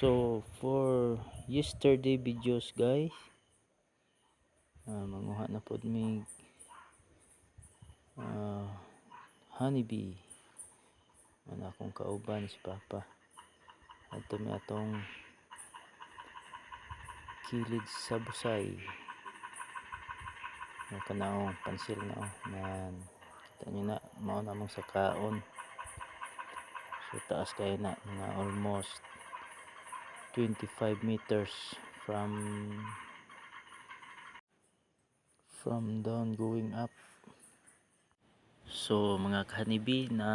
So for yesterday videos guys, manguha na pod mi honeybee. Ano akong kauban si Papa. Ato mi atong kilid sa busay. Ang kanaong pansil na nan. Kita nyo na, mao na mong sa kaon. So taas kayo na mga almost 25 meters from down going up. So mga honeybee na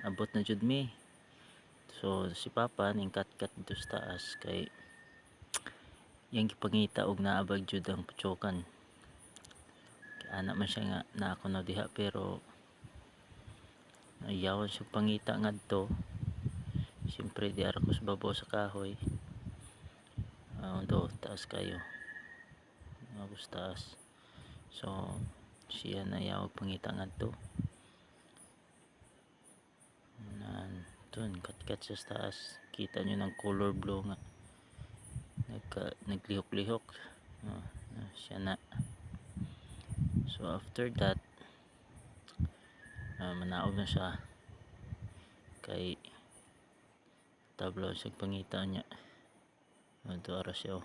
abot na jud mi. So si Papa ning kat dito sa taas kay yang gipangita og naabag jud ang putsokan. Kay ana man siya nga na ako na diha pero ayawan siya pangita ngadto. Siyempre di ara ko sa babaw sa kahoy. Do taas kayo. Ako sa taas. So siya na ayaw pangita ngadto. Dun kat sa taas. Kita nyo ng color blue nga. Naglihok-lihok. Siya na. So after that manaog na siya kay tablo siya pangita niya. Ito ara siya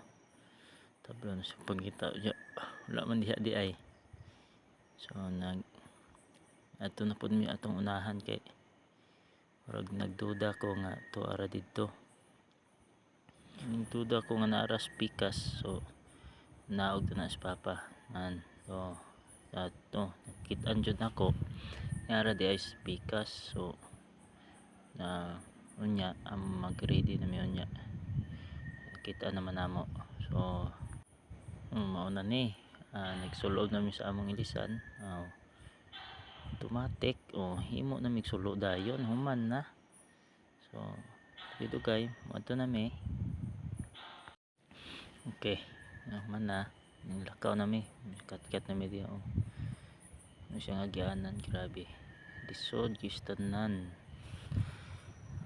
tablo na siya pangita niya. Wala man diha di ay. So ato na pud mi atong unahan kay murag nagduda ko nga to ara didto. Nagduda ko nga naras pikas. So naog na si Papa. So ato nakit-an jud nako. Nara di ay pikas. So unya mag-ready na mi unya. Kita naman namo. So mao na ni. Nagsulod na mi sa among ilisan. Automatic himo na migsulo dayon human na. So dito kay moadto na mi. Okay human na nilakaw na mi kat na mi diyo. Ano siya nga gianan, grabe lisod gistanan.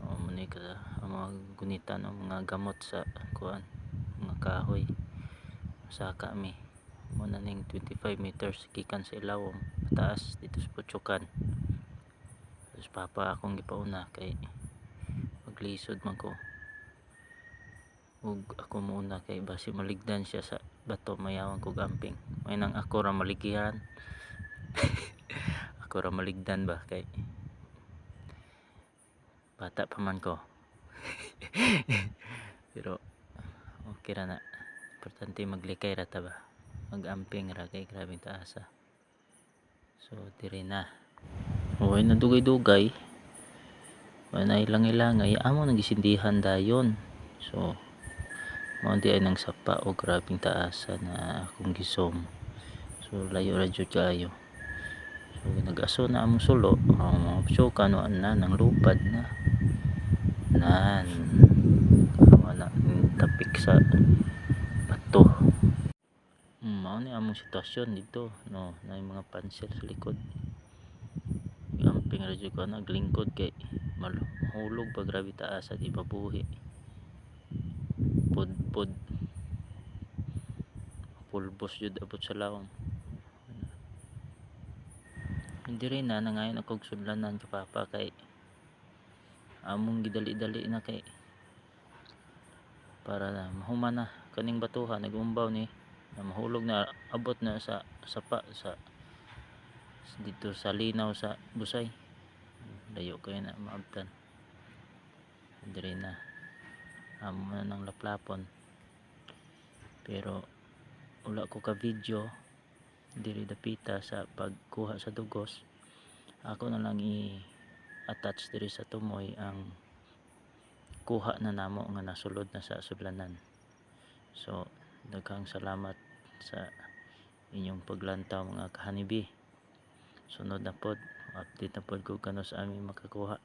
Muna ka ang mga gunitan ang mga gamot sa kuan mga kahoy saka mi muna ning 25 meters gikan sa ilawom pataas dito sa putsukan. Tapos Papa akong gipauna kay maglisod man ko ug ako muna kay basi maligdan siya sa bato mayawan ko gamping may nang ako ra maligihan. Ako ra maligdan ba kay bata pa man ko. Pero okay ra na, importante maglikay ra ta ba, magamping ra kay grabing taasa. So diri na okay na dugay-dugay wala ilang-ilangay amo nagisindihan dayon. So mao di ay nang sapa o grabing taasa na akong gisom. So layo ra jud kaayo. So nag-aso na among sulo mga putsokan na nang lupad na wala tapik sa bato. Mao ni among sitwasyon dito no na mga pansil sa likod. Gamping ra jud ko naglingkod kay mahulog pa grabe taas at ibabuhi. Pud pulbos jud abot sa lawom. Hindi rin na nangayon akong sudlanan ka Papa kay among gidali-dali na kay para na mahuman na kaning batuhan nagumbaw ni na mahulog na abot na sa sapa sa dito sa linaw sa busay. Layo kayo na maabtan. Dire na amo na ng laplapon. Pero wala ko ka video diri dapita sa pagkuha sa dugos. Ako na lang i-attach diri sa tumoy ang kuha na namo nga nasulod na sa sudlanan. So daghang salamat sa inyong paglantaw mga ka-honeybee. Sunod na pod update na pod ko kano sa aming makakuha.